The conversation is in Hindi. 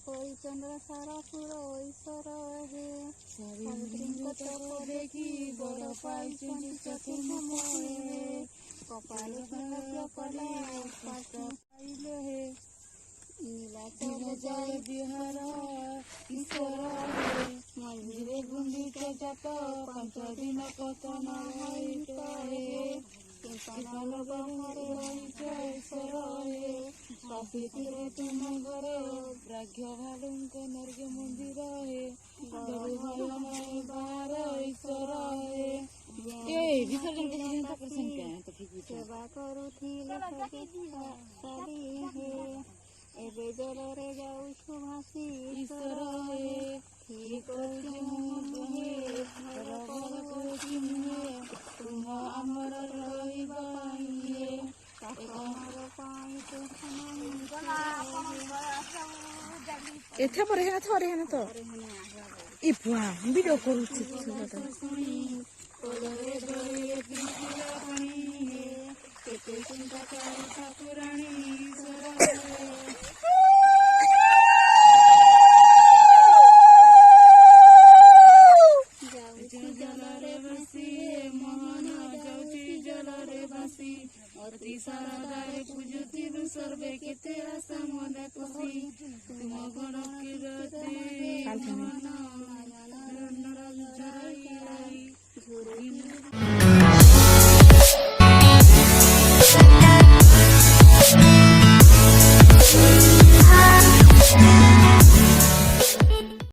परिचंद्र सारापुर ईश्वर हे सावित्रीଙ୍କ ତପ ଦେଖି ବର ପାଇଛନ୍ତି ଚତୁର୍ମୁଖୀ କପାଳ ଭାଗ୍ୟ କଲେ ପାଠ ପାଇଲେ ହେ ନୀଳାଚଳ ବିହାର ଈଶ୍ୱର ହେ ମନ୍ଦିରେ ଗୁଣ୍ଡିଚା ଜାତ 5 ଦିନ ପତନ ହୋଇତ ହେ ईश्वर हे तुम घरे प्राज्ञ भालुंक नर्ग मंदिर हे बार ईश्वर हे सेवा करुथिले एबे जलरे जाऊछु भासी ईश्वर हे ठीक तुम आमर एथे पर है थोरे है तो ई बुआ वीडियो करू छी